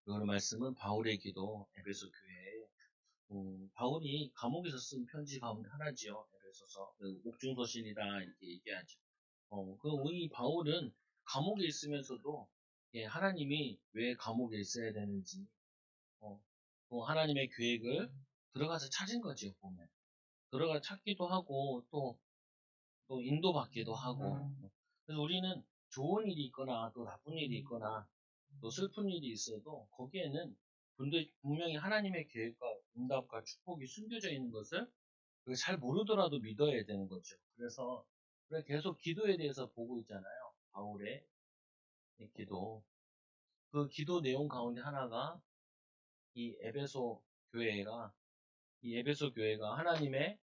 오늘 말씀은 바울의 기도 에베소 교회에 바울이 감옥에서 쓴 편지 가운데 하나지요. 에베소서 옥중서신이다 이렇게 얘기하죠. 이 바울은 감옥에 있으면서도 예, 하나님이 왜 감옥에 있어야 되는지 또 하나님의 계획을 들어가서 찾은 거죠. 보면 들어가 찾기도 하고 또 인도받기도 하고 그래서 우리는 좋은 일이 있거나 또 나쁜 일이 있거나 또 슬픈 일이 있어도 거기에는 분명히 하나님의 계획과 응답과 축복이 숨겨져 있는 것을 잘 모르더라도 믿어야 되는 거죠. 그래서 우리가 계속 기도에 대해서 보고 있잖아요. 바울의 기도. 그 기도 내용 가운데 하나가 이 에베소 교회가 하나님의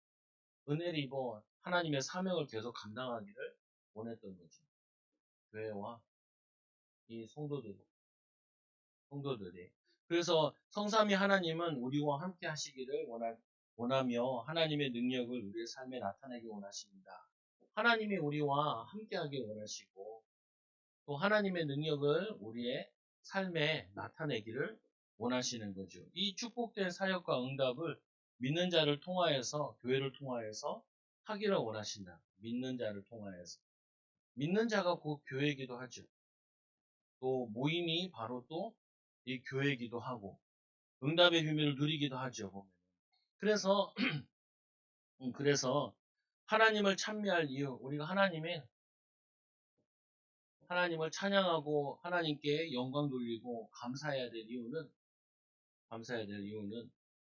은혜를 입어 하나님의 사명을 계속 감당하기를 원했던 거죠. 교회와 이 성도들이. 그래서 성삼위 하나님은 우리와 함께 하시기를 원하며 하나님의 능력을 우리의 삶에 나타내기 원하십니다. 하나님이 우리와 함께 하기 원하시고 또 하나님의 능력을 우리의 삶에 나타내기를 원하시는 거죠. 이 축복된 사역과 응답을 믿는 자를 통하여서 교회를 통하여서 하기를 원하신다. 믿는 자를 통하여서. 믿는 자가 곧 교회이기도 하죠. 또 모임이 바로 또 이 교회이기도 하고 응답의 비밀을 누리기도 하죠. 보면. 그래서 하나님을 찬미할 이유, 우리가 하나님을 찬양하고 하나님께 영광 돌리고 감사해야 될 이유는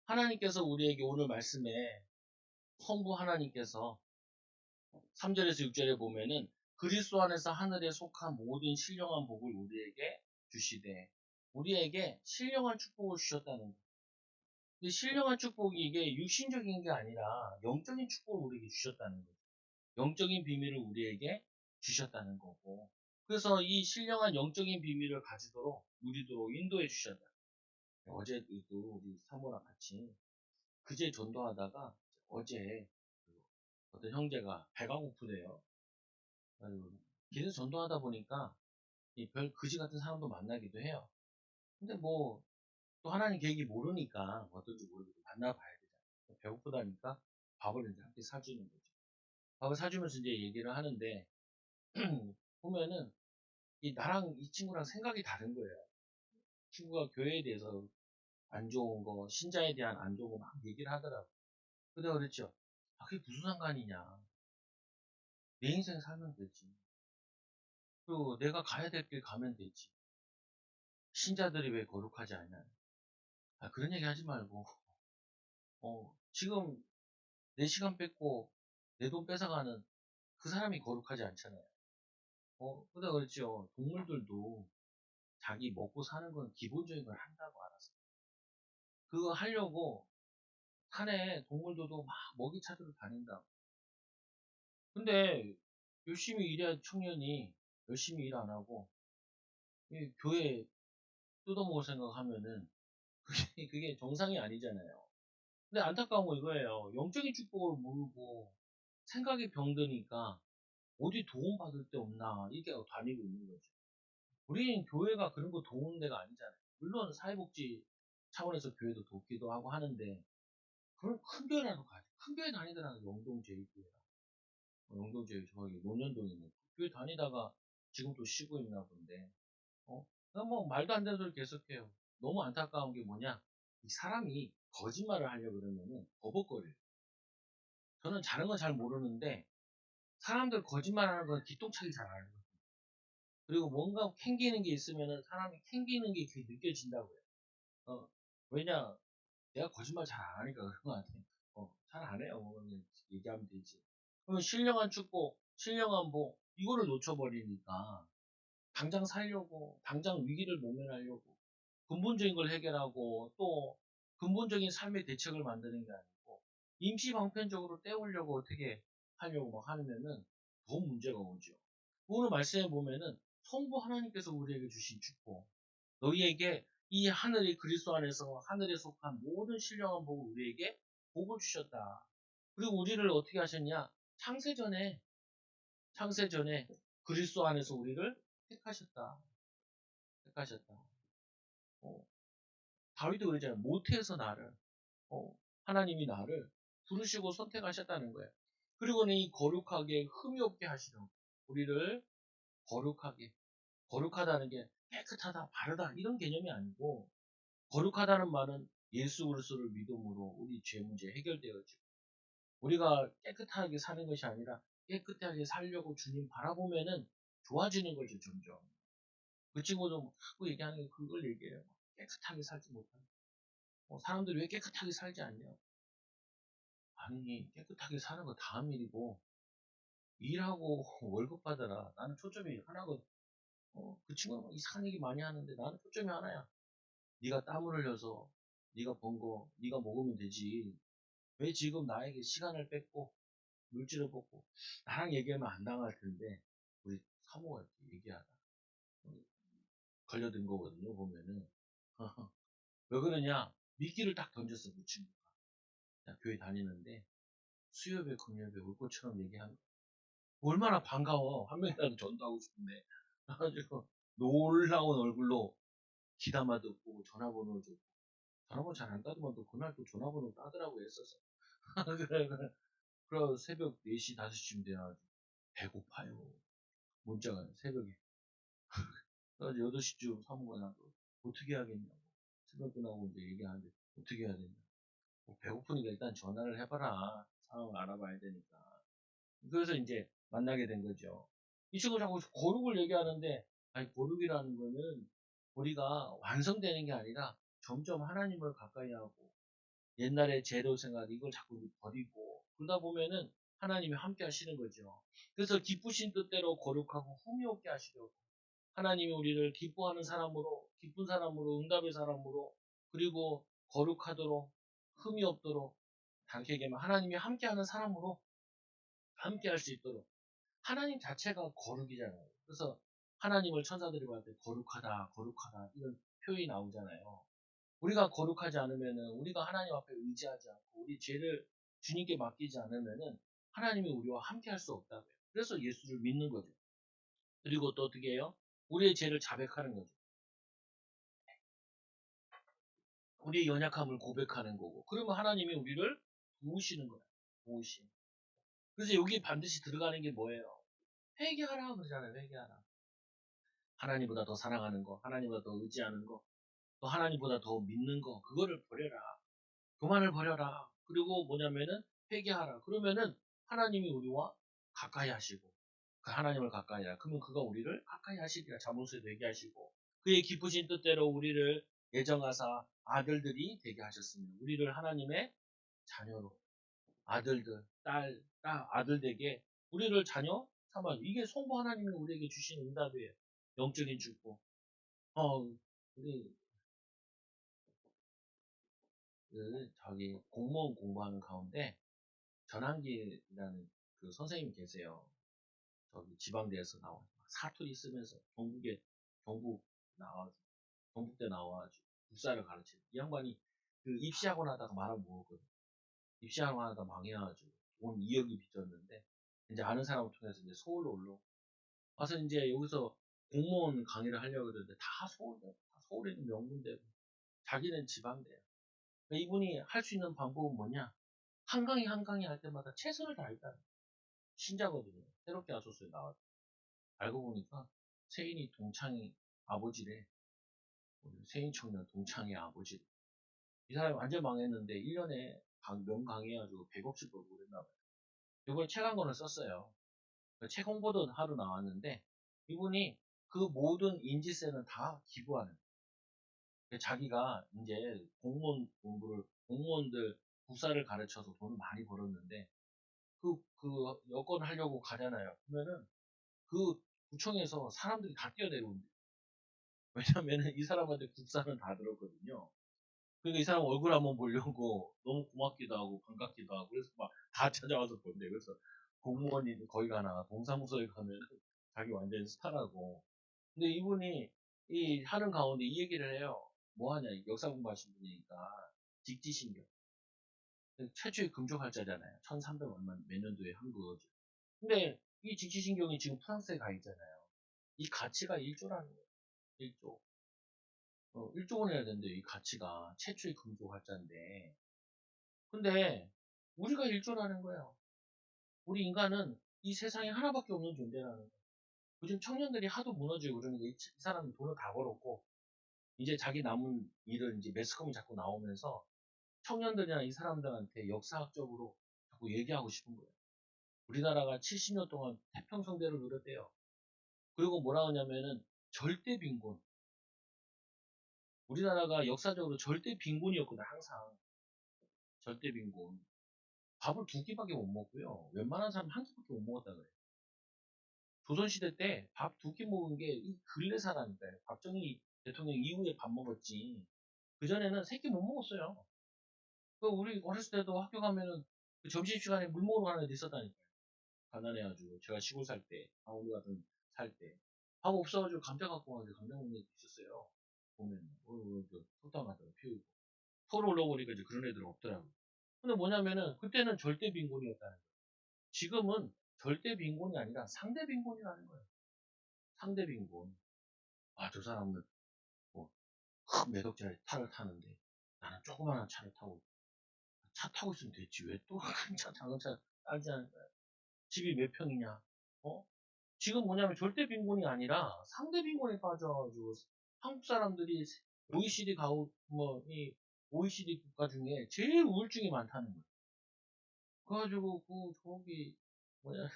하나님께서 우리에게 오늘 말씀에 성부 하나님께서 3절에서 6절에 보면은 그리스도 안에서 하늘에 속한 모든 신령한 복을 우리에게 주시되 우리에게 신령한 축복을 주셨다는 거예요. 이 신령한 축복이 이게 육신적인 게 아니라 영적인 축복을 우리에게 주셨다는 거죠. 영적인 비밀을 우리에게 주셨다는 거고. 그래서 이 신령한 영적인 비밀을 가지도록 누리도록 인도해 주셨다. 어제도 우리 사모랑 같이 그제 전도하다가 어제 그 어떤 형제가 배가 고프대요. 길에서 전도하다 보니까 이 별 그지 같은 사람도 만나기도 해요. 근데 뭐 또 하나님 계획이 모르니까 어떤지 모르고 만나봐야 되잖아요. 배고프다니까 밥을 이제 함께 사주는 거죠. 밥을 사주면서 이제 얘기를 하는데 보면은 나랑 이 친구랑 생각이 다른 거예요. 친구가 교회에 대해서 안 좋은 거, 신자에 대한 안 좋은 거 막 얘기를 하더라고. 근데 그랬죠. 아, 그게 무슨 상관이냐. 내 인생 살면 되지. 그리고 내가 가야 될 길 가면 되지. 신자들이 왜 거룩하지 않냐. 아, 그런 얘기 하지 말고, 지금 내 시간 뺏고 내 돈 뺏어가는 그 사람이 거룩하지 않잖아요. 근데 그렇죠. 동물들도 자기 먹고 사는 건 기본적인 걸 한다고 알아서. 그거 하려고 산에 동물들도 막 먹이 찾으러 다닌다. 근데 열심히 일해야 청년이 열심히 일 안 하고 이 교회 뜯어먹을 생각하면은 그게 정상이 아니잖아요. 근데 안타까운 거 이거예요. 영적인 축복을 모르고 생각이 병드니까 어디 도움받을 데 없나 이게 다니고 있는 거죠. 우리는 교회가 그런 거 도우는 데가 아니잖아요. 물론 사회복지 차원에서 교회도 돕기도 하고 하는데 그런 큰 교회라도 가야죠. 큰 교회 다니더라도 영동제일교회라. 영동제일 저기 논현동에 있는 교회 다니다가 지금 또 쉬고 있나 본데 그냥 뭐 말도 안 되는 소리 계속해요. 너무 안타까운 게 뭐냐? 이 사람이 거짓말을 하려고 그러면은 버벅거려요. 저는 다른 건 잘 모르는데 사람들 거짓말하는 건 기똥차게 잘 알아요. 그리고 뭔가 캥기는 게 있으면은 사람이 캥기는 게 그게 느껴진다고요. 어, 왜냐? 내가 거짓말 잘 안 하니까 그런 거 같아. 잘 안 해요. 그냥 얘기하면 되지. 그러면 신령한 축복, 신령한 복, 이거를 놓쳐버리니까 당장 살려고, 당장 위기를 모면하려고, 근본적인 걸 해결하고, 또 근본적인 삶의 대책을 만드는 게 아니고, 임시 방편적으로 때우려고 어떻게 하려고 막 하면은 더 문제가 오죠. 오늘 말씀해 보면은 성부 하나님께서 우리에게 주신 축복, 너희에게 이 하늘이 그리스도 안에서 하늘에 속한 모든 신령한 복을 우리에게 복을 주셨다. 그리고 우리를 어떻게 하셨냐? 창세전에 그리스도 안에서 우리를 택하셨다. 택하셨다. 어, 다윗도 그러잖아요. 모태에서 나를, 어, 하나님이 나를 부르시고 선택하셨다는 거예요. 그리고는 이 거룩하게 흠이 없게 하시는 우리를 거룩하게, 거룩하다는 게 깨끗하다, 바르다 이런 개념이 아니고 거룩하다는 말은 예수 그리스도를 믿음으로 우리 죄 문제 해결되어지고 우리가 깨끗하게 사는 것이 아니라 깨끗하게 살려고 주님 바라보면은 좋아지는 거죠, 점점. 그 친구도 뭐 자꾸 얘기하는 게 그걸 얘기해요. 깨끗하게 살지 못하는. 사람들이 왜 깨끗하게 살지 않냐? 아니, 깨끗하게 사는 거 다음 일이고, 일하고 월급 받아라. 나는 초점이 하나거든. 그 친구는 막 이상한 얘기 많이 하는데 나는 초점이 하나야. 네가 땀을 흘려서 네가 번 거, 네가 먹으면 되지. 왜 지금 나에게 시간을 뺏고 물질을 뽑고 나랑 얘기하면 안 당할 텐데 우리 사모가 이렇게 얘기하다 걸려든 거거든요. 보면은 왜 그러냐? 미끼를 딱 던졌어 그 친구가. 나 교회 다니는데 수요배 금요배 올 것처럼 얘기한 거. 얼마나 반가워. 한 명이라도 전도하고 싶은데. 그래가지고 놀라운 얼굴로 기담아 듣고 전화번호 줬고 전화번호 잘 안 따더만 또 그날 또 전화번호 따더라고 했었어. 그래, 그래. 그래 새벽 4시 5시쯤 돼가지고 배고파요. 문자가 새벽에. 그래서 8시쯤 사무가 나서 어떻게 해야겠냐고. 새벽 끝나고 이제 얘기하는데 어떻게 해야 되냐. 뭐 배고프니까 일단 전화를 해봐라. 상황을 알아봐야 되니까. 그래서 이제 만나게 된 거죠. 이 친구 자꾸 거룩을 얘기하는데, 아니, 거룩이라는 거는 우리가 완성되는 게 아니라 점점 하나님을 가까이 하고, 옛날에 제도 생활, 이걸 자꾸 버리고, 그러다 보면은 하나님이 함께 하시는 거죠. 그래서 기쁘신 뜻대로 거룩하고 흠이 없게 하시려고. 하나님이 우리를 기뻐하는 사람으로, 기쁜 사람으로, 응답의 사람으로, 그리고 거룩하도록, 흠이 없도록, 다르게 얘기하면 하나님이 함께하는 사람으로 함께 할 수 있도록. 하나님 자체가 거룩이잖아요. 그래서 하나님을 천사들이 볼 때 거룩하다, 거룩하다 이런 표현이 나오잖아요. 우리가 거룩하지 않으면은 우리가 하나님 앞에 의지하지 않고 우리 죄를 주님께 맡기지 않으면은 하나님이 우리와 함께 할 수 없다고요. 그래서 예수를 믿는 거죠. 그리고 또 어떻게 해요? 우리의 죄를 자백하는 거죠. 우리의 연약함을 고백하는 거고. 그러면 하나님이 우리를 도우시는 거예요. 도우심. 그래서 여기 반드시 들어가는 게 뭐예요? 회개하라 그러잖아요. 회개하라. 하나님보다 더 사랑하는 거, 하나님보다 더 의지하는 거, 또 하나님보다 더 믿는 거, 그거를 버려라. 교만을 버려라. 그리고 뭐냐면은 회개하라. 그러면은 하나님이 우리와 가까이 하시고, 그 하나님을 가까이 하라. 그러면 그가 우리를 가까이 하시리라. 자문수에 되게 하시고, 그의 기쁘신 뜻대로 우리를 예정하사 아들들이 되게 하셨습니다. 우리를 하나님의 자녀로, 아들들, 아들 되게 우리를 자녀 삼아. 이게 성부 하나님이 우리에게 주신 응답이에요. 영적인 축복. 우리 저기 공무원 공부하는 가운데 전환기라는 그 선생님이 계세요. 저기 지방대에서 나와 사투리 쓰면서 경북 나와 경북대 나와가지고 국사를 가르치는 이 양반이 그 입시학원 하다가 말아 먹었거든. 입시학원 하다가 망해가지고 돈 2억이 빚졌는데 이제 아는 사람을 통해서 이제 서울로 와서 이제 여기서 공무원 강의를 하려고 그러는데 다 서울에 있는 명문대고 자기는 지방대야. 그러니까 이분이 할 수 있는 방법은 뭐냐? 한강이 할 때마다 최선을 다했다. 신자거든요. 새롭게 아소스에 나왔. 알고 보니까 세인이 동창이 아버지래. 우리 세인 청년 동창의 아버지. 이 사람이 완전 망했는데 1년에 명강해가지고 100억씩 벌고 그랬나 봐요. 이번에 책 한 권을 썼어요. 책 홍보도 하러 나왔는데 이분이 그 모든 인지세는 다 기부하는. 자기가 이제 공무원들 국사를 가르쳐서 돈을 많이 벌었는데 그 여권 하려고 가잖아요. 그러면은 그 구청에서 사람들이 다 뛰어내려온대. 왜냐면은 이 사람한테 국사는 다 들었거든요. 그러니까 이 사람 얼굴 한번 보려고 너무 고맙기도 하고 반갑기도 하고 그래서 막 다 찾아와서 본대. 그래서 공무원이 거기 가나 동사무소에 가면 자기 완전 스타라고. 근데 이분이 이 하는 가운데 이 얘기를 해요. 뭐 하냐, 역사 공부하신 분이니까 직지신경. 최초의 금족할자잖아요. 1300 얼마 몇 년도에 한 거죠. 근데 이 직지신경이 지금 프랑스에 가 있잖아요. 이 가치가 1조라는 거예요. 1조. 1조 원 해야 된대요. 이 가치가 최초의 금속 활자인데. 근데 우리가 1조라는 거예요. 우리 인간은 이 세상에 하나밖에 없는 존재라는 거예요. 요즘 청년들이 하도 무너지고 그러는데 이 사람은 돈을 다 벌었고 이제 자기 남은 일을 이제 매스컴이 자꾸 나오면서 청년들이나 이 사람들한테 역사학적으로 자꾸 얘기하고 싶은 거예요. 우리나라가 70년 동안 태평성대를 누렸대요. 그리고 뭐라 하냐면은 절대 빈곤. 우리나라가 역사적으로 절대 빈곤이었거든, 항상. 절대 빈곤. 밥을 두 끼밖에 못 먹고요. 웬만한 사람 한 끼밖에 못 먹었다 그래요. 조선시대 때 밥 두 끼 먹은 게 이 근래사라니까요. 박정희 대통령 이후에 밥 먹었지. 그전에는 세 끼 못 먹었어요. 우리 어렸을 때도 학교 가면은 그 점심시간에 물 먹으러 가는 애들 있었다니까요. 가난해가지고. 제가 시골 살 때, 강원도 같은 살 때. 밥 없어가지고 감자 갖고 가서 감자 먹는 애들 있었어요. 보면, 속담 같은 거 피우고. 서울 올라오니까 이제 그런 애들은 없더라고요. 근데 뭐냐면은, 그때는 절대 빈곤이었다는 거예요. 지금은 절대 빈곤이 아니라 상대 빈곤이라는 거예요. 상대 빈곤. 아, 저 사람은 뭐, 큰 몇 억짜리 차를 타는데, 나는 조그마한 차를 타고, 차 타고 있으면 됐지. 왜 또 큰 차, 작은 차 따지 않을까? 집이 몇 평이냐? 어? 지금 뭐냐면 절대 빈곤이 아니라 상대 빈곤에 빠져가지고 한국 사람들이 OECD 가우 이 OECD 국가 중에 제일 우울증이 많다는 거예요. 그래가지고 저기 뭐냐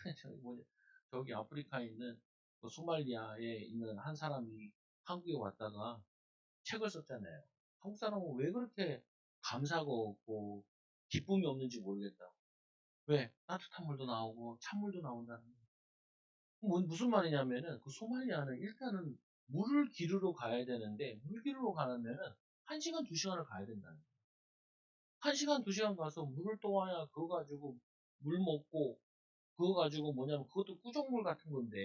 저기 아프리카에 있는 그 소말리아에 있는 한 사람이 한국에 왔다가 책을 썼잖아요. 한국 사람은 왜 그렇게 감사가 없고 기쁨이 없는지 모르겠다. 왜? 따뜻한 물도 나오고 찬물도 나온다는 거예요. 무슨 말이냐면은 그 소말리아는 일단은 물을 기르러 가야 되는데 물 기르러 가려면은 1시간, 2시간을 가야 된다는 거예요. 1시간, 2시간 가서 물을 떠와야 그거 가지고 물 먹고 그거 가지고 뭐냐면 그것도 꾸정물 같은 건데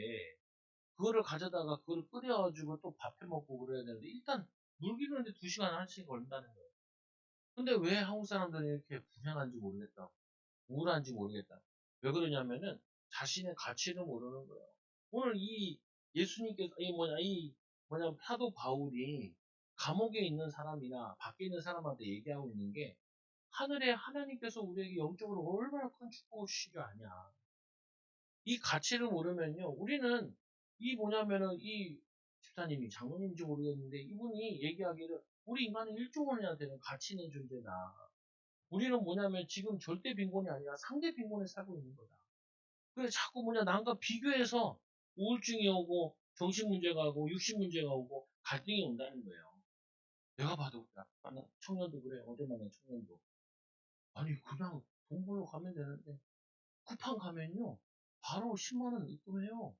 그거를 가져다가 그걸 끓여가지고 또 밥해 먹고 그래야 되는데 일단 물 기르는데 2시간, 1시간 걸린다는 거예요. 근데 왜 한국 사람들이 이렇게 불행한지 모르겠다. 우울한지 모르겠다. 왜 그러냐면은 자신의 가치를 모르는 거예요. 오늘 이 예수님께서 이 사도 바울이 감옥에 있는 사람이나 밖에 있는 사람한테 얘기하고 있는 게 하늘에 하나님께서 우리에게 영적으로 얼마나 큰 축복을 주시지 아냐. 이 가치를 모르면요. 우리는 이 집사님이 장로님인지 모르겠는데 이분이 얘기하기를 우리 인간은 1조 원이나 되는 가치 있는 존재다. 우리는 뭐냐면 지금 절대 빈곤이 아니라 상대 빈곤에 살고 있는 거다. 그래 자꾸 남과 비교해서 우울증이 오고 정신 문제가 오고 육신 문제가 오고 갈등이 온다는 거예요. 내가 봐도 만난 청년도 그래. 어제 만난 청년도 아니 그냥 돈 벌러 가면 되는데 쿠팡 가면요 바로 10만 원 입금해요.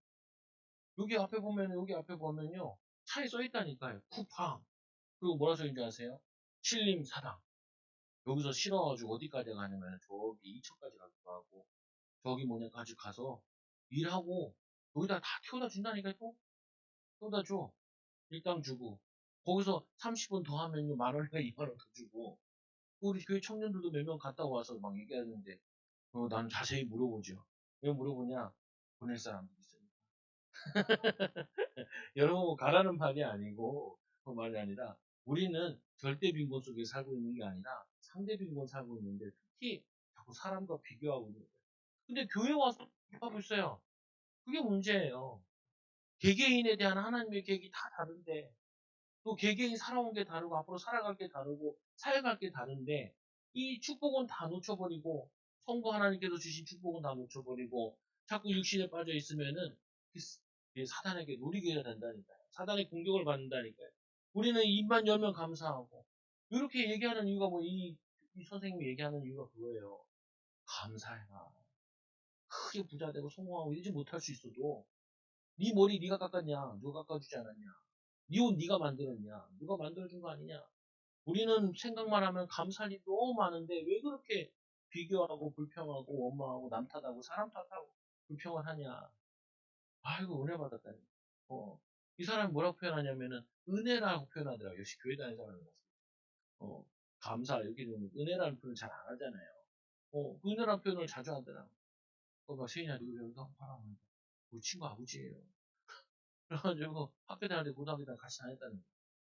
여기 앞에 보면요 차에 써 있다니까요. 쿠팡. 그리고 뭐라 써 있는지 아세요? 신림 사당. 여기서 실어가지고 어디까지 가냐면 저기 이천까지 가기도 하고 저기 뭐냐까지 가서 일하고 여기다 다 태워다 준다니까 또 태워다 줘. 일당 주고 거기서 30분 더 하면요 만 원이나 2만 원 더 주고 우리 교회 청년들도 몇 명 갔다 와서 막 얘기하는데 나는 자세히 물어보죠. 왜 물어보냐? 보낼 사람도 있으니까. 여러분 가라는 말이 아니고 그 말이 아니라 우리는 절대 빈곤 속에 살고 있는 게 아니라 상대 빈곤 살고 있는데 특히 자꾸 사람과 비교하고 있는 거예요. 근데 교회 와서 비교하고 있어요. 그게 문제예요. 개개인에 대한 하나님의 계획이 다 다른데 또 개개인이 살아온 게 다르고 앞으로 살아갈 게 다르고 살아갈 게 다른데 이 축복은 다 놓쳐버리고 성부 하나님께서 주신 축복은 다 놓쳐버리고 자꾸 육신에 빠져 있으면은 사단에게 노리게 된다니까요. 사단의 공격을 받는다니까요. 우리는 입만 열면 감사하고 이렇게 얘기하는 이유가 이 선생님이 얘기하는 이유가 그거예요. 감사해라. 크게 부자 되고 성공하고 이러지 못할 수 있어도 네 머리 네가 깎았냐? 누가 깎아주지 않았냐? 네 옷 네가 만들었냐? 누가 만들어준 거 아니냐? 우리는 생각만 하면 감사할 일이 너무 많은데 왜 그렇게 비교하고 불평하고 원망하고 남 탓하고 사람 탓하고 불평을 하냐? 아이고 은혜 받았다니. 이 사람이 뭐라고 표현하냐면은 은혜라고 표현하더라고요. 역시 교회 다니는 사람이라서. 감사 여기는 은혜라는 표현 잘 안 하잖아요. 은혜라는 표현을 자주 하더라고. 막 세인아 너 여기 한번 봐라. 우리 친구 아버지예요. 그래가지고 학교 다닐 때 고등학교 때 같이 다녔다는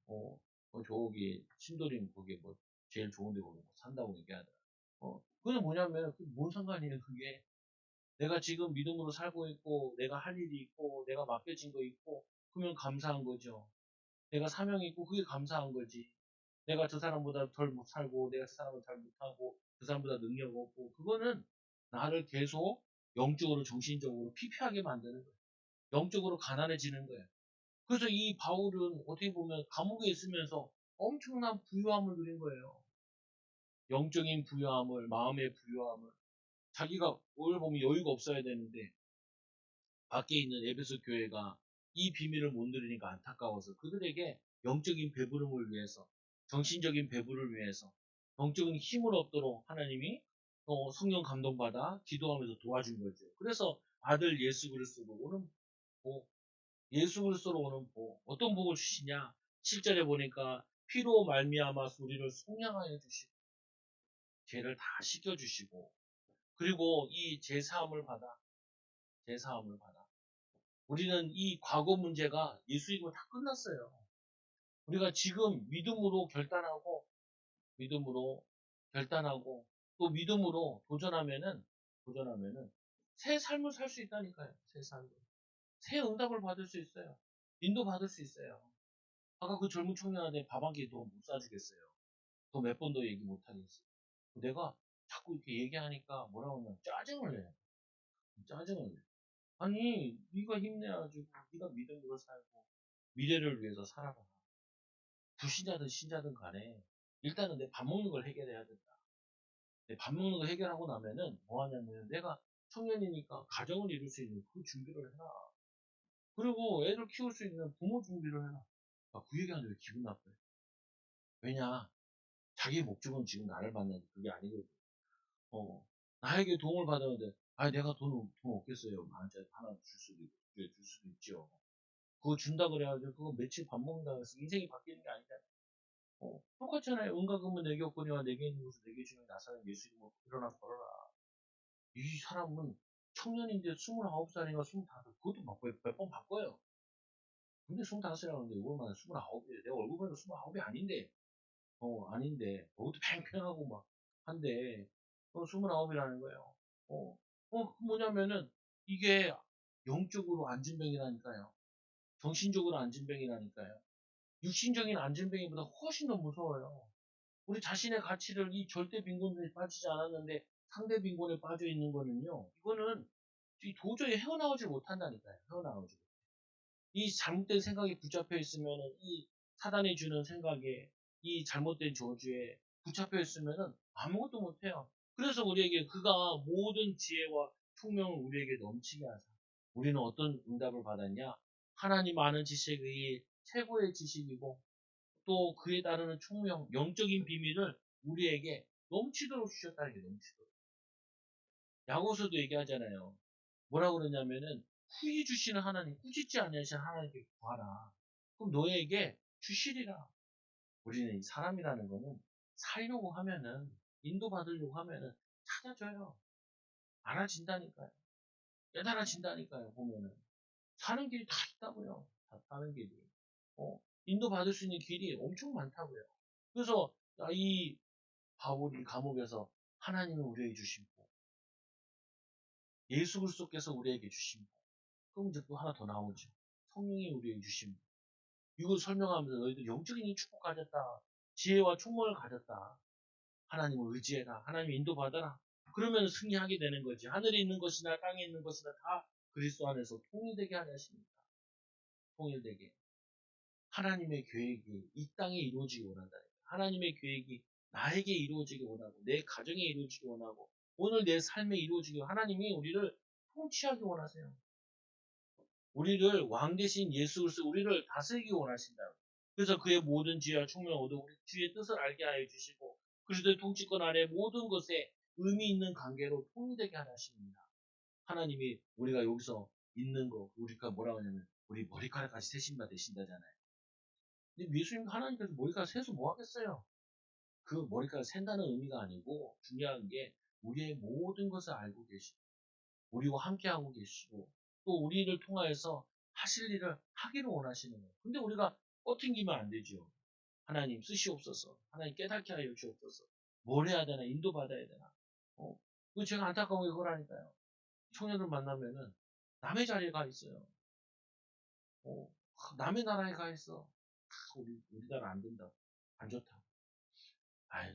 거. 저기 신도림 거기에 뭐 제일 좋은 데 거기 뭐 산다고 얘기하더라. 그거는 뭐냐면 뭔 상관이에요 그게. 내가 지금 믿음으로 살고 있고 내가 할 일이 있고 내가 맡겨진 거 있고 그러면 감사한 거죠. 내가 사명이 있고 그게 감사한 거지. 내가 저 사람보다 덜 못 살고 내가 저 사람보다 잘 못하고 그 사람보다 능력 없고 그거는 나를 계속 영적으로 정신적으로 피폐하게 만드는 거예요. 영적으로 가난해지는 거예요. 그래서 이 바울은 어떻게 보면 감옥에 있으면서 엄청난 부유함을 누린 거예요. 영적인 부유함을, 마음의 부유함을. 자기가 오늘 보면 여유가 없어야 되는데 밖에 있는 에베소 교회가 이 비밀을 못 누리니까 안타까워서 그들에게 영적인 배부름을 위해서, 정신적인 배부를 위해서, 영적인 힘을 얻도록 하나님이 성령 감동받아 기도하면서 도와준 거죠. 그래서 아들 예수 그리스도로 오는 복, 예수 그리스도로 오는 복, 어떤 복을 주시냐? 7절에 보니까 피로 말미암아 우리를 속량하여 주시고 죄를 다 씻겨 주시고 그리고 이 제사함을 받아. 우리는 이 과거 문제가 예수이고 다 끝났어요. 우리가 지금 믿음으로 결단하고, 또 믿음으로 도전하면은, 새 삶을 살 수 있다니까요. 새 삶을. 새 응답을 받을 수 있어요. 인도 받을 수 있어요. 아까 그 젊은 청년한테 밥 한 끼 더 못 사주겠어요. 더 몇 번 더 얘기 못 하겠어요. 내가 자꾸 이렇게 얘기하니까 뭐라고 하면 짜증을 내요. 짜증을 내요. 아니, 네가 힘내가지고, 네가 믿음으로 살고, 미래를 위해서 살아라. 불신자든 신자든 간에, 일단은 내 밥 먹는 걸 해결해야 된다. 내 밥 먹는 거 해결하고 나면은, 뭐 하냐면, 내가 청년이니까 가정을 이룰 수 있는 그 준비를 해라. 그리고 애를 키울 수 있는 부모 준비를 해라. 그 얘기하는데 왜 기분 나빠요? 왜냐, 자기의 목적은 지금 나를 만나는 그게 아니거든. 나에게 도움을 받았는데, 내가 돈 없겠어요. 만원짜리 하나 줄 수도 있죠. 그거 준다 그래가지고 그거 며칠 밥 먹는다 그래서 인생이 바뀌는 게 아니잖아요. 똑같잖아요. 은과 금은 내게 없거니와 내게 있는 것을 내게 주는 나사는 예수 이름으로 일어나 걸어라. 이 사람은 청년인데 29살인가 25살 그것도 몇 번 바꿔요. 근데 25살이라는데 얼마나 29이에요. 내가 얼굴 보니까 29이 아닌데 아닌데 그것도 팽팽하고 막 한데 29이라는 거예요. 그 뭐냐면은 이게 영적으로 안진병이라니까요. 정신적으로 안진병이라니까요. 육신적인 안진뱅이보다 훨씬 더 무서워요. 우리 자신의 가치를 이 절대 빈곤에 빠지지 않았는데 상대 빈곤에 빠져 있는 거는요. 이거는 도저히 헤어나오지 못한다니까요. 헤어나오지. 이 잘못된 생각에 붙잡혀 있으면은 이 사단이 주는 생각에 이 잘못된 저주에 붙잡혀 있으면은 아무것도 못해요. 그래서 우리에게 그가 모든 지혜와 총명을 우리에게 넘치게 하사. 우리는 어떤 응답을 받았냐? 하나님 아는 지식이 최고의 지식이고 또 그에 따르는 총명, 영적인 비밀을 우리에게 넘치도록 주셨다는 게 넘치도록. 야고보서도 얘기하잖아요. 뭐라고 그러냐면은 후히 주시는 하나님, 꾸짖지 아니하시는 하나님께 구하라. 그럼 너에게 주시리라. 우리는 이 사람이라는 거는 살려고 하면은 인도받으려고 하면은 찾아줘요. 알아진다니까요. 깨달아진다니까요. 보면은 사는 길이 다 있다고요. 다 사는 길이. 인도받을 수 있는 길이 엄청 많다고요. 그래서 이 바울이 감옥에서 하나님은 우리에게 주신 복, 예수 그리스도께서 우리에게 주신 복. 그럼 이제 또 하나 더 나오죠. 성령이 우리에게 주신 복. 이걸 설명하면서 너희들 영적인 축복 가졌다. 지혜와 총명을 가졌다. 하나님을 의지해라. 하나님 인도받아라. 그러면 승리하게 되는 거지. 하늘에 있는 것이나 땅에 있는 것이나 다 그리스도 안에서 통일되게 하려 하십니다. 통일되게. 하나님의 계획이 이 땅에 이루어지기 원한다. 하나님의 계획이 나에게 이루어지기 원하고 내 가정에 이루어지기 원하고 오늘 내 삶에 이루어지기 원하고 하나님이 우리를 통치하기 원하세요. 우리를 왕 대신 예수 그리스도 우리를 다스리기 원하신다. 그래서 그의 모든 지혜와 총명을 얻어 우리 주의 뜻을 알게 하여 주시고 그리스도의 통치권 아래 모든 것에 의미 있는 관계로 통일되게 하십니다. 하나님이 우리가 여기서 있는 거 우리가 뭐라고 하냐면 우리 머리카락까지 세신바 되신다잖아요. 근데 예수님 하나님께서 머리카락 세서 뭐 하겠어요? 그 머리카락 센다는 의미가 아니고 중요한 게 우리의 모든 것을 알고 계시고 우리와 함께하고 계시고 또 우리를 통하여서 하실 일을 하기를 원하시는 거예요. 근데 우리가 뻗팅기면 안 되죠. 하나님 쓰시옵소서. 하나님 깨닫게 하여 주옵소서. 뭘 해야 되나? 인도받아야 되나? 그 제가 안타까운 게 그거라니까요. 청년들 만나면은 남의 자리에 가 있어요. 남의 나라에 가 있어. 우리나라 안 된다. 안 좋다.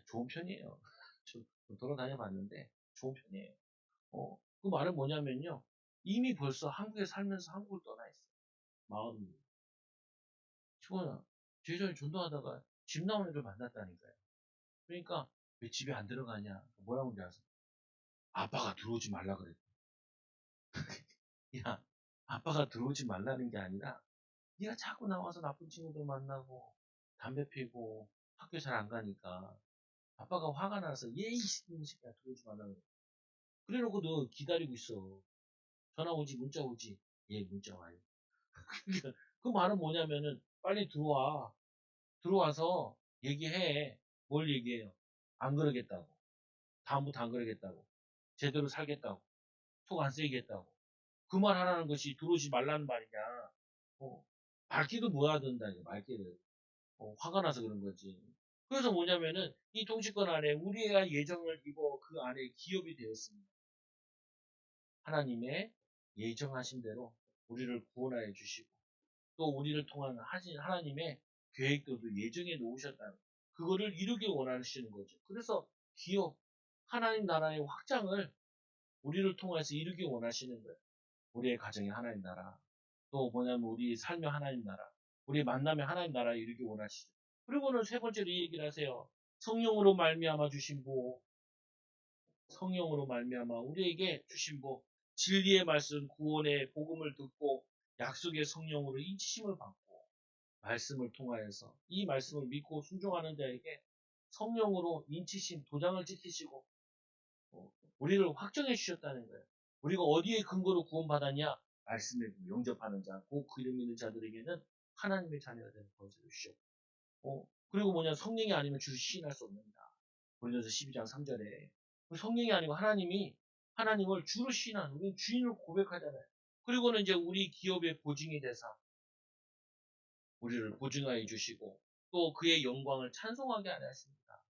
좋은 편이에요. 저 돌아다녀 봤는데 좋은 편이에요. 그 말은 뭐냐면요. 이미 벌써 한국에 살면서 한국을 떠나 있어. 마음이. 시원아, 제전에 전도하다가 집 나온 애를 만났다니까요. 그러니까 왜 집에 안 들어가냐? 뭐라고 하는지 아세요? 아빠가 들어오지 말라 그랬대. 야, 아빠가 들어오지 말라는 게 아니라 네가 자꾸 나와서 나쁜 친구들 만나고 담배 피고 학교 잘 안 가니까 아빠가 화가 나서 얘이 새끼야 들어오지 말라 그래. 그래놓고 너 기다리고 있어. 전화 오지 문자 오지. 예 문자 와요. 그 말은 뭐냐면은 빨리 들어와. 들어와서 얘기해. 뭘 얘기해요? 안 그러겠다고. 다음부터 안 그러겠다고. 제대로 살겠다고. 속 안 쓰이겠다고. 그 말 하라는 것이 들어오지 말라는 말이냐. 말귀도 뭐야 된다, 말귀를. 화가 나서 그런 거지. 그래서 뭐냐면은, 이 통치권 안에 우리의 예정을 입어 그 안에 기업이 되었습니다. 하나님의 예정하신 대로 우리를 구원하여 주시고, 또 우리를 통한 하나님의 계획들도 예정해 놓으셨다는 그거를 이루길 원하시는 거죠. 그래서 기업, 하나님 나라의 확장을 우리를 통해서 이루기 원하시는 거예요. 우리의 가정이 하나님 나라, 또 뭐냐면 우리 삶의 하나님 나라, 우리 만남의 하나님 나라 이루기 원하시죠. 그리고는 세 번째로 이 얘기를 하세요. 성령으로 말미암아 주신 복, 성령으로 말미암아 우리에게 주신 복, 진리의 말씀, 구원의 복음을 듣고 약속의 성령으로 인치심을 받고 말씀을 통하여서 이 말씀을 믿고 순종하는 자에게 성령으로 인치심, 도장을 찍히시고 우리를 확정해 주셨다는 거예요. 우리가 어디에 근거로 구원받았냐? 말씀에 영접하는 자, 그 이름 있는 자들에게는 하나님의 자녀가 되는 권세를 주셨고, 그리고 뭐냐, 성령이 아니면 주를 시인할 수 없습니다. 고린도서 12장 3절에 성령이 아니고 하나님을 주로 시인하는, 우리는 주인을 고백하잖아요. 그리고는 이제 우리 기업의 보증이 되사 우리를 보증하여 주시고 또 그의 영광을 찬송하게 하려 하십니다.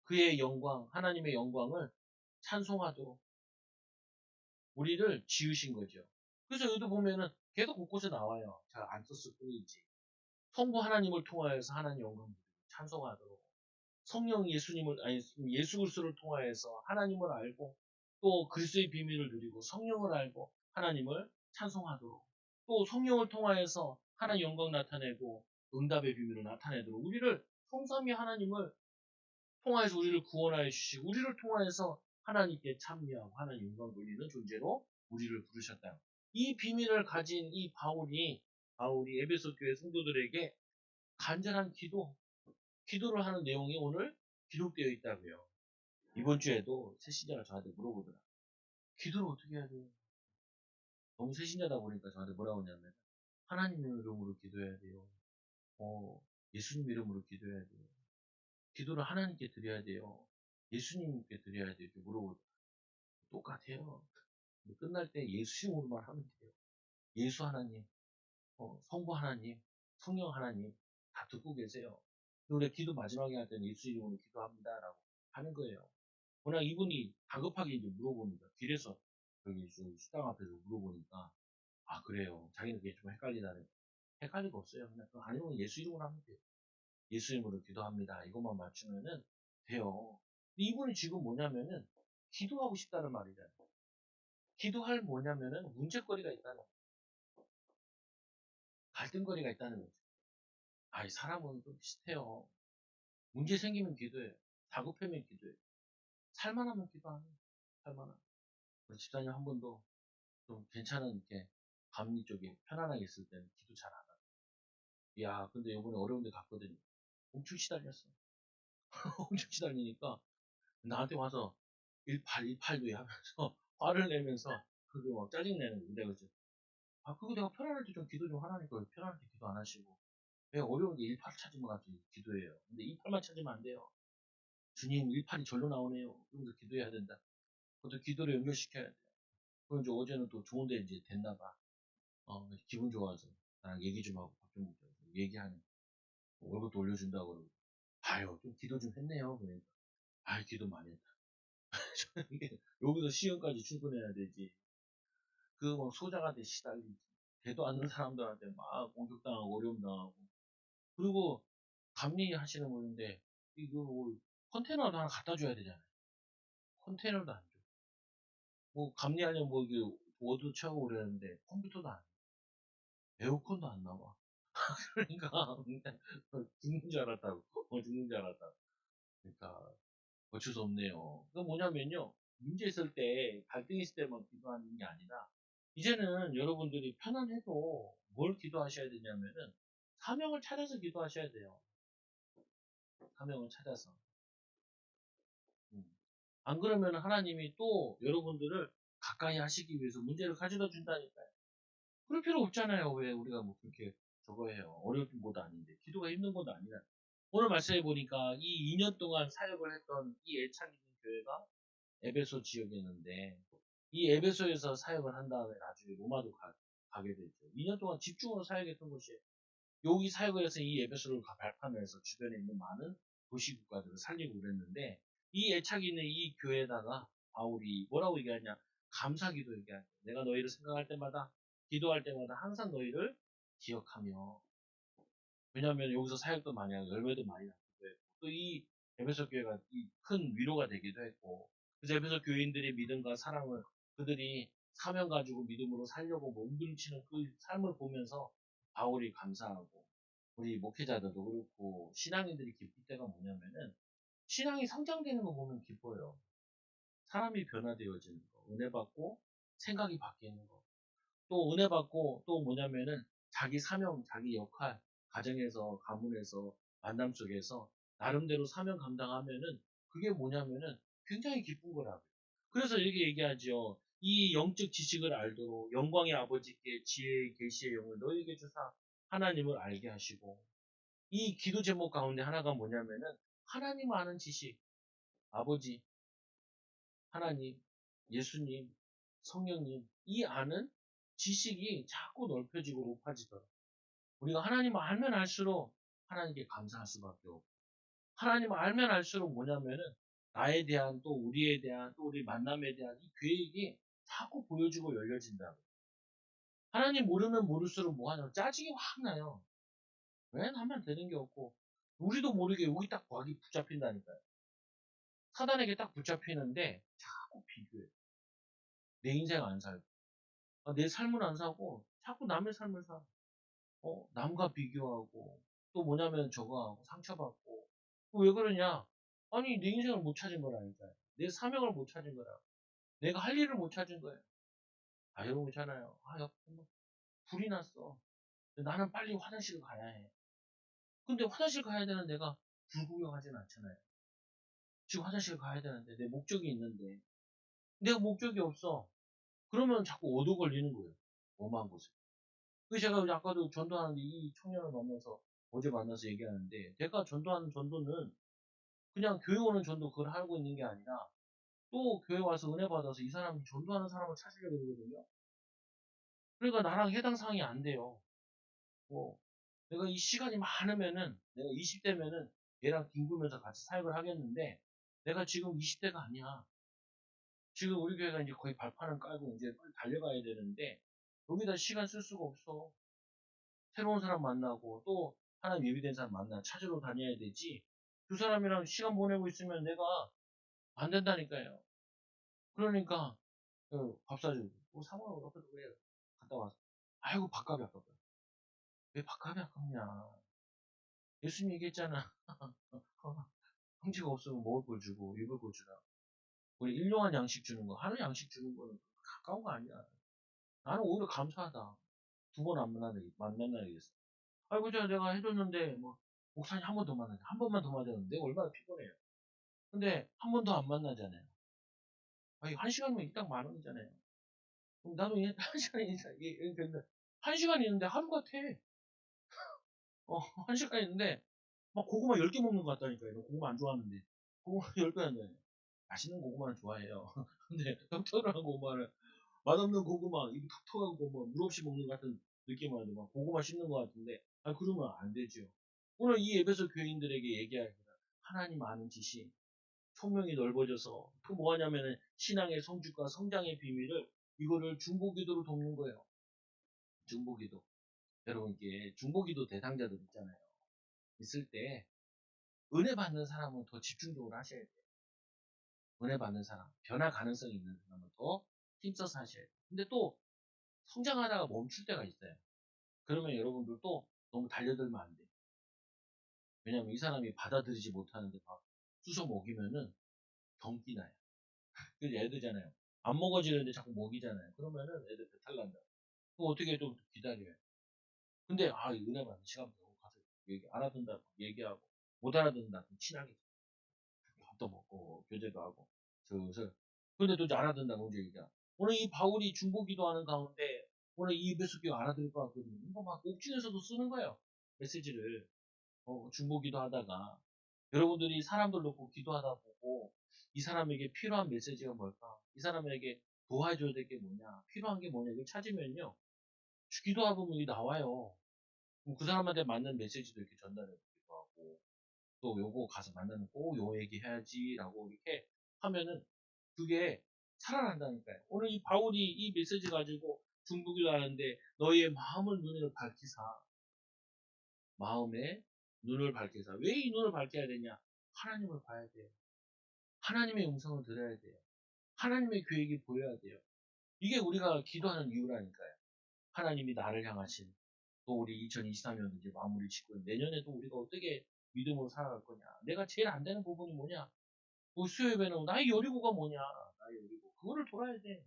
그의 영광, 하나님의 영광을 찬송하도록 우리를 지으신 거죠. 그래서 여기도 보면은 계속 곳곳에 나와요. 잘 안 썼을 뿐이지. 성부 하나님을 통하여서 하나님 영광을 찬송하도록 성령 예수님을 아니 예수 그리스도를 통하여서 하나님을 알고 또 그리스도의 비밀을 누리고 성령을 알고 하나님을 찬송하도록 또 성령을 통하여서 하나님 영광 나타내고 응답의 비밀을 나타내도록 우리를 성삼위 하나님을 통하여서 우리를 구원하여 주시고 우리를 통하여서 하나님께 참여하고 하나님 영광 돌리는 존재로 우리를 부르셨다. 이 비밀을 가진 이 바울이 에베소 교회 성도들에게 간절한 기도를 하는 내용이 오늘 기록되어 있다고요. 이번 주에도 새신자가 저한테 물어보더라. 기도를 어떻게 해야 돼요? 너무 새신자다 보니까 저한테 뭐라고 하냐면 하나님 이름으로 기도해야 돼요. 예수님 이름으로 기도해야 돼요. 기도를 하나님께 드려야 돼요. 예수님께 드려야 돼요. 이렇게 물어보더라. 똑같아요. 끝날 때 예수 이름으로만 하면 돼요. 예수 하나님, 성부 하나님, 성령 하나님 다 듣고 계세요. 우리 기도 마지막에 할 때는 예수 이름으로 기도합니다라고 하는 거예요. 워낙 이분이 다급하게 이제 물어보니까 길에서 여기 식당 앞에서 물어보니까 그래요. 자기는 그게 좀 헷갈리다는 헷갈릴 거 없어요. 그냥 아니면 예수 이름으로 하면 돼요. 예수 이름으로 기도합니다. 이것만 맞추면은 돼요. 근데 이분이 지금 뭐냐면은 기도하고 싶다는 말이잖아요. 기도할 뭐냐면은 문제거리가 있다는 거예요. 갈등거리가 있다는 거죠. 사람은 좀 비슷해요. 문제 생기면 기도해요. 다급하면 기도해요. 살만하면 기도하면 살만하면. 우리 집사님 한 번도 좀 괜찮은 이렇게 감리 쪽에 편안하게 있을 때는 기도 잘 안 하고. 근데 이번에 어려운 데 갔거든요. 엄청 시달렸어. 엄청 시달리니까 나한테 와서 18도 하면서 화를 내면서 그게 막 짜증내는 거야. 내가 그랬지. 그거 내가 편안할 때 좀 기도 좀 하라니까 왜 편안할 때 기도 안 하시고. 왜 어려운 게 18 찾으면 갑자기 기도해요. 근데 28만 찾으면 안 돼요. 주님 18이 절로 나오네요. 그러면서 기도해야 된다. 그것도 기도를 연결시켜야 돼요. 그럼 이제 어제는 또 좋은데 이제 됐나 봐. 기분 좋아서 나랑 얘기 좀 하고 밥 좀 먹자. 얘기하는. 월급도 올려준다고 그러고. 아유, 좀 기도 좀 했네요. 그러니까. 아유, 기도 많이 했다. 이게 여기서 시험까지 출근해야 되지. 그 뭐 소장한테 시달리지. 되도 않는 사람들한테 막 공격당하고 어려움 당하고. 그리고 감리 하시는 분인데 이거 뭐 컨테이너도 하나 갖다 줘야 되잖아요. 컨테이너도 안 줘. 뭐 감리하려면 뭐 이게 워드 채우고 그랬는데 컴퓨터도 안 돼. 에어컨도 안 나와. 그러니까 죽는 줄 알았다고. 죽는 줄 알았다. 그러니까 어쩔 수 없네요. 그 뭐냐면요. 문제 있을 때, 갈등 있을 때만 기도하는 게 아니라, 이제는 여러분들이 편안해도 뭘 기도하셔야 되냐면은, 사명을 찾아서 기도하셔야 돼요. 사명을 찾아서. 음. 안 그러면 하나님이 또 여러분들을 가까이 하시기 위해서 문제를 가져다 준다니까요. 그럴 필요 없잖아요. 왜 우리가 뭐 그렇게 저거 해요. 어려운 것도 아닌데. 기도가 힘든 것도 아니라. 오늘 말씀해 보니까 이 2년 동안 사역을 했던 이 애착 있는 교회가 에베소 지역이었는데 이 에베소에서 사역을 한 다음에 나중에 로마도 게 됐죠. 2년 동안 집중으로 사역했던 곳이에요. 여기 사역을 해서 이 에베소를 발판을 해서 주변에 있는 많은 도시 국가들을 살리고 그랬는데 이 애착이 있는 이 교회에다가 바울이 뭐라고 얘기하냐? 감사기도 얘기하죠. 내가 너희를 생각할 때마다 기도할 때마다 항상 너희를 기억하며 왜냐하면 여기서 사역도 많이 하고 열매도 많이 낳기도 했고 또 이 에베소 교회가 큰 위로가 되기도 했고 그래서 에베소 교인들의 믿음과 사랑을 그들이 사명 가지고 믿음으로 살려고 몸부림치는 그 삶을 보면서 바울이 감사하고 우리 목회자들도 그렇고 신앙인들이 기쁠 때가 뭐냐면은 신앙이 성장되는 거 보면 기뻐요. 사람이 변화되어지는 거, 은혜 받고 생각이 바뀌는 거. 또 은혜 받고 또 뭐냐면은 자기 사명, 자기 역할, 가정에서, 가문에서, 만남 속에서 나름대로 사명 감당하면은 그게 뭐냐면은 굉장히 기쁜 거라고요. 그래서 이렇게 얘기하죠. 이 영적 지식을 알도록 영광의 아버지께 지혜의 계시의 영을 너에게 주사 하나님을 알게 하시고 이 기도 제목 가운데 하나가 뭐냐면은 하나님 아는 지식, 아버지, 하나님, 예수님, 성령님 이 아는 지식이 자꾸 넓혀지고 높아지더라. 우리가 하나님을 알면 알수록 하나님께 감사할 수밖에 없고 하나님을 알면 알수록 뭐냐면은 나에 대한 또 우리에 대한 또 우리 만남에 대한 이 계획이 자꾸 보여지고 열려진다. 하나님 모르면 모를수록 뭐하냐면 짜증이 확 나요. 왜 나만 되는 게 없고 우리도 모르게 여기 딱 과기 붙잡힌다니까요. 사단에게 딱 붙잡히는데 자꾸 비교해. 내 인생 안 살고 내 삶을 안 사고 자꾸 남의 삶을 사. 남과 비교하고 또 뭐냐면 저거 하고 상처받고 왜 그러냐? 아니 내 인생을 못 찾은 거라니까요. 내 사명을 못 찾은 거라. 내가 할 일을 못 찾은 거예요. 아 여러분 있잖아요. 옆에 뭐 불이 났어. 나는 빨리 화장실 가야 해. 근데 화장실 가야 되는 내가 불구경하진 않잖아요. 지금 화장실 가야 되는데 내 목적이 있는데 내가 목적이 없어. 그러면 자꾸 얻어 걸리는 거예요. 엄한 곳에. 그래서 제가 아까도 전도하는데 이 청년을 만나서 어제 만나서 얘기하는데 내가 전도하는 전도는 그냥 교회 오는 전도 그걸 하고 있는 게 아니라 또 교회 와서 은혜 받아서 이 사람이 전도하는 사람을 찾으려고 그러거든요. 그러니까 나랑 해당 사항이 안 돼요. 뭐 내가 이 시간이 많으면은 내가 20대면은 얘랑 뒹굴면서 같이 사역을 하겠는데 내가 지금 20대가 아니야. 지금 우리 교회가 이제 거의 발판을 깔고 이제 빨리 달려가야 되는데 여기다 시간 쓸 수가 없어. 새로운 사람 만나고 또 하나님 예비된 사람 만나 찾으러 다녀야 되지. 두 사람이랑 시간 보내고 있으면 내가 안 된다니까요. 그러니까 밥 사주고 뭐 사먹으러 옆에서 그래 갔다 와서 아이고 밥값이 아깝다. 왜 밥값이 아깝냐. 예수님 얘기했잖아. 형제가 없으면 먹을 걸 주고 입을 걸 주라. 우리 일용한 양식 주는 거 하루 양식 주는 거는 가까운 거 아니야. 나는 오히려 감사하다. 두 번 안 만나야겠어. 아이고 저 내가 해줬는데 뭐 목사님 한 번 더 만나자. 한 번만 더 만나는데 내가 얼마나 피곤해요. 근데 한 번 더 안 만나잖아요. 아니 한 시간이면 딱 만 원이잖아요. 그럼 나도 한 시간이 한 시간 있는데 하루 같아. 한 시간 있는데 막 고구마 10개 먹는 것 같다니까요. 고구마 안 좋아하는데 고구마 10개 안 좋아해요. 맛있는 고구마는 좋아해요. 근데 텁텁한 고구마는 맛없는 고구마, 입이 텁텁한 고구마 물 없이 먹는 것 같은 느낌만 해도 막 고구마 씹는 것 같은데 그러면 안 되죠. 오늘 이 에베소 교인들에게 얘기하기를 하나님 아는 지시, 총명이 넓어져서 그 뭐하냐면은 신앙의 성숙과 성장의 비밀을 이거를 중보기도로 돕는 거예요. 중보기도. 여러분께 중보기도 대상자들 있잖아요. 있을 때 은혜 받는 사람은 더 집중적으로 하셔야 돼요. 은혜 받는 사람, 변화 가능성이 있는 사람은 더 힘써서 하셔야 돼요. 근데 또 성장하다가 멈출 때가 있어요. 그러면 여러분들 또 너무 달려들면 안 돼요. 왜냐면 이 사람이 받아들이지 못하는데 막 쑤셔 먹이면은 경기 나요. 그래서 애들잖아요. 안 먹어지는데 자꾸 먹이잖아요. 그러면은 애들 배탈 난다. 그럼 어떻게 좀 기다려요. 근데 이 은혜 받는 시간 배우고 가서 얘기 알아듣는다 얘기하고 못 알아듣는다 그럼 친하게 밥도 먹고 교제도 하고 슬슬. 근데 또 이제 알아듣는다고 이제 얘기야. 오늘 이 바울이 중보기도 하는 가운데 오늘 이 에베소교가 알아들을 것 같거든요. 이거 막 옥중에서도 쓰는 거예요. 메시지를 중보기도 하다가 여러분들이 사람들 놓고 기도하다 보고 이 사람에게 필요한 메시지가 뭘까? 이 사람에게 도와줘야 될 게 뭐냐? 필요한 게 뭐냐? 이걸 찾으면요. 기도하다 보면 이게 나와요. 그럼 그 사람한테 맞는 메시지도 이렇게 전달해 주기도 하고 또 요거 가서 만나면 꼭 요 얘기 해야지라고 이렇게 하면은 그게 살아난다니까요. 오늘 이 바울이 이 메시지 가지고 중보기도 하는데 너희의 마음을 눈을 밝히사 마음에 눈을 밝히사 왜 이 눈을 밝혀야 되냐? 하나님을 봐야 돼요. 하나님의 음성을 들어야 돼요. 하나님의 계획이 보여야 돼요. 이게 우리가 기도하는 이유라니까요. 하나님이 나를 향하신 또 우리 2023년 이제 마무리 짓고 내년에도 우리가 어떻게 믿음으로 살아갈 거냐. 내가 제일 안 되는 부분이 뭐냐. 수요예배는 나의 여리고가 뭐냐. 나의 여리고. 그거를 돌아야 돼.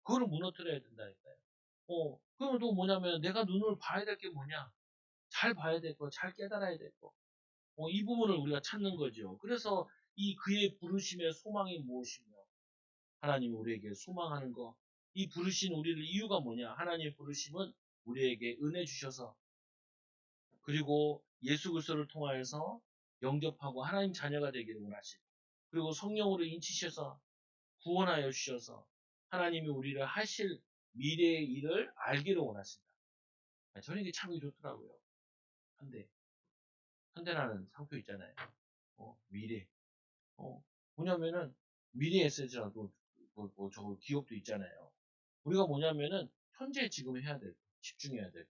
그거를 무너뜨려야 된다니까요. 그러면 또 뭐냐면 내가 눈을 봐야 될 게 뭐냐. 잘 봐야 될 거, 잘 깨달아야 될 거. 이 부분을 우리가 찾는 거죠. 그래서 이 그의 부르심의 소망이 무엇이며 하나님이 우리에게 소망하는 거. 이 부르신 우리를 이유가 뭐냐. 하나님의 부르심은 우리에게 은혜 주셔서 그리고 예수 그리스도를 통하여서 영접하고 하나님 자녀가 되기를 원하시고 그리고 성령으로 인치셔서 구원하여 주셔서 하나님이 우리를 하실 미래의 일을 알기를 원하신다. 저는 이게 참 좋더라고요. 현대. 현대라는 상표 있잖아요. 미래. 뭐냐면은 미래 에세지라도 저 기업도 있잖아요. 우리가 뭐냐면은 현재 지금 해야 되고 집중해야 되고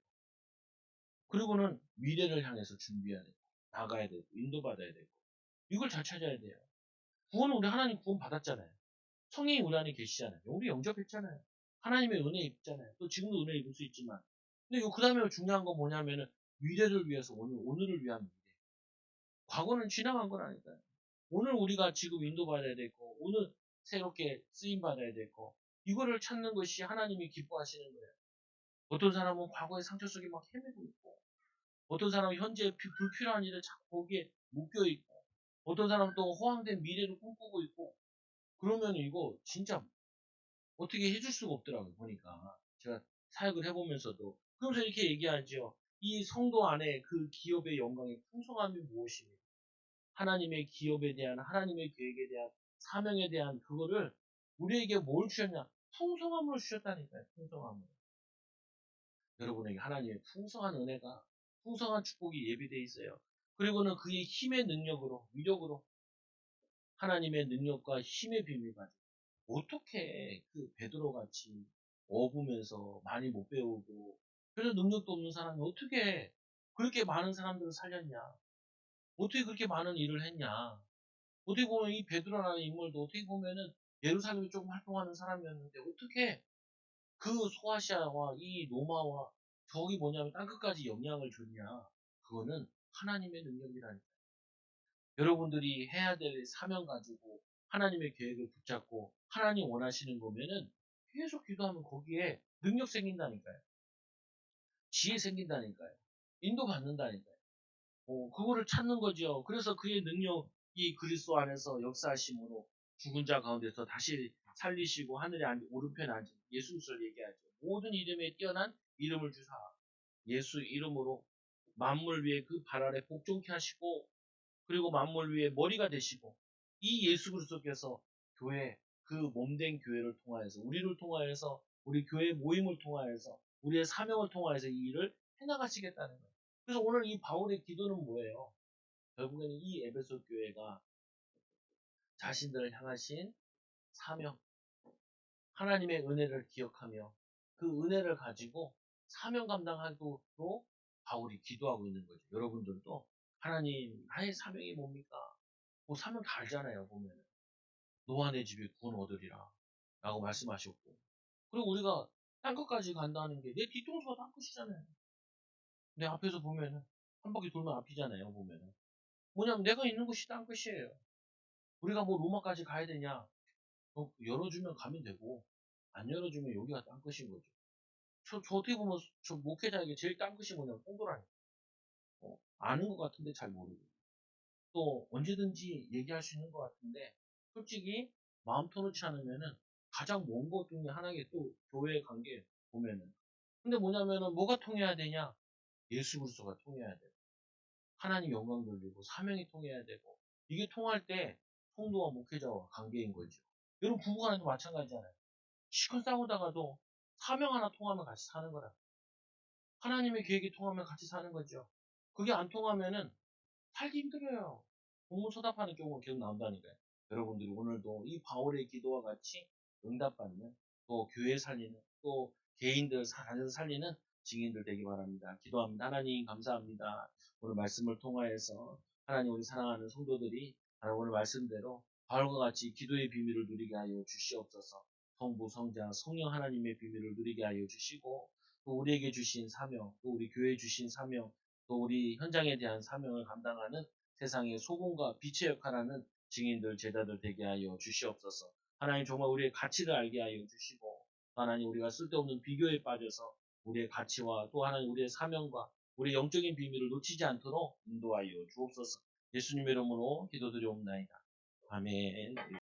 그리고는 미래를 향해서 준비해야 되고 나가야 되고 인도받아야 되고 이걸 잘 찾아야 돼요. 구원은 우리 하나님 구원 받았잖아요. 성령이 우리 안에 계시잖아요. 우리 영접했잖아요. 하나님의 은혜 입잖아요. 또 지금도 은혜 입을 수 있지만 근데 그 다음에 중요한 건 뭐냐면은 미래를 위해서 오늘을 위한 미래. 과거는 지나간 거라니까요. 오늘 우리가 지금 인도받아야 되고 오늘 새롭게 쓰임받아야 되고 이거를 찾는 것이 하나님이 기뻐하시는 거예요. 어떤 사람은 과거의 상처 속에 막 헤매고 있고 어떤 사람은 현재 불필요한 일을 자꾸 거기에 묶여 있고 어떤 사람은 또 허황된 미래를 꿈꾸고 있고 그러면 이거 진짜 어떻게 해줄 수가 없더라고요. 보니까 제가 사역을 해보면서도 그러면서 이렇게 얘기하죠. 이 성도 안에 그 기업의 영광의 풍성함이 무엇이며 하나님의 기업에 대한 하나님의 계획에 대한 사명에 대한 그거를 우리에게 뭘 주셨냐? 풍성함으로 주셨다니까요. 풍성함으로. 여러분에게 하나님의 풍성한 은혜가 풍성한 축복이 예비되어 있어요. 그리고는 그의 힘의 능력으로 위력으로 하나님의 능력과 힘의 비밀 가지고 어떻게 그 베드로 같이 어부면서 많이 못 배우고 그래서 능력도 없는 사람이 어떻게 그렇게 많은 사람들을 살렸냐? 어떻게 그렇게 많은 일을 했냐? 어떻게 보면 이 베드로라는 인물도 어떻게 보면은 예루살렘에 조금 활동하는 사람이었는데 어떻게 그 소아시아와 이 로마와 저기 뭐냐면 땅끝까지 영향을 줬냐? 그거는 하나님의 능력이라니까. 여러분들이 해야 될 사명 가지고 하나님의 계획을 붙잡고 하나님 원하시는 거면은 계속 기도하면 거기에 능력 생긴다니까요. 지혜 생긴다니까요. 인도 받는다니까요. 그거를 찾는 거죠. 그래서 그의 능력이 그리스도 안에서 역사하심으로 죽은 자 가운데서 다시 살리시고 하늘에 오른편에 앉은 예수 그리스도를 얘기하죠. 모든 이름에 뛰어난 이름을 주사 예수 이름으로 만물 위에 그 발 아래 복종케 하시고 그리고 만물 위에 머리가 되시고 이 예수 그리스도께서 교회 그 몸된 교회를 통하여서 우리를 통하여서 우리 교회 모임을 통하여서 우리의 사명을 통하여서 이 일을 해나가시겠다는 거예요. 그래서 오늘 이 바울의 기도는 뭐예요? 결국에는 이 에베소 교회가 자신들을 향하신 사명, 하나님의 은혜를 기억하며 그 은혜를 가지고 사명 감당하도록 바울이 기도하고 있는 거죠. 여러분들도 하나님, 나의 사명이 뭡니까? 뭐 사명 다 알잖아요, 보면은. 노아 내 집에 구원 얻으리라. 라고 말씀하셨고. 그리고 우리가 땅끝까지 간다는 게 내 뒤통수가 땅끝이잖아요. 내 앞에서 보면은, 한 바퀴 돌면 앞이잖아요, 보면은. 뭐냐면 내가 있는 곳이 땅끝이에요. 우리가 뭐 로마까지 가야 되냐? 열어주면 가면 되고, 안 열어주면 여기가 땅끝인 거죠. 저 어떻게 보면 저 목회자에게 제일 땅끝이 뭐냐면 뽕도라니. 아는 것 같은데 잘 모르고. 또 언제든지 얘기할 수 있는 것 같은데, 솔직히 마음 터놓지 않으면은 가장 먼 것 중에 하나가 또 교회 관계 보면은. 근데 뭐냐면은 뭐가 통해야 되냐? 예수 그리스도가 통해야 되고, 하나님 영광 돌리고, 사명이 통해야 되고, 이게 통할 때 성도와 목회자와 관계인 거죠. 여러분 부부간에도 마찬가지잖아요. 시컷 싸우다가도 사명 하나 통하면 같이 사는 거라. 하나님의 계획이 통하면 같이 사는 거죠. 그게 안 통하면은 살기 힘들어요. 공문서답하는 경우가 계속 나온다니까요. 여러분들이 오늘도 이 바울의 기도와 같이 응답받는, 또 교회 살리는, 또 개인들 자녀 살리는 증인들 되기 바랍니다. 기도합니다. 하나님 감사합니다. 오늘 말씀을 통하여서 하나님 우리 사랑하는 성도들이 하나님 오늘 말씀대로 바울과 같이 기도의 비밀을 누리게 하여 주시옵소서. 성부, 성자, 성령 하나님의 비밀을 누리게 하여 주시고, 또 우리에게 주신 사명, 또 우리 교회에 주신 사명, 또 우리 현장에 대한 사명을 감당하는 세상의 소금과 빛의 역할하는 증인들, 제자들 되게 하여 주시옵소서. 하나님 정말 우리의 가치를 알게 하여 주시고, 하나님 우리가 쓸데없는 비교에 빠져서 우리의 가치와 또 하나님 우리의 사명과 우리의 영적인 비밀을 놓치지 않도록 인도하여 주옵소서. 예수님의 이름으로 기도드리옵나이다. 아멘.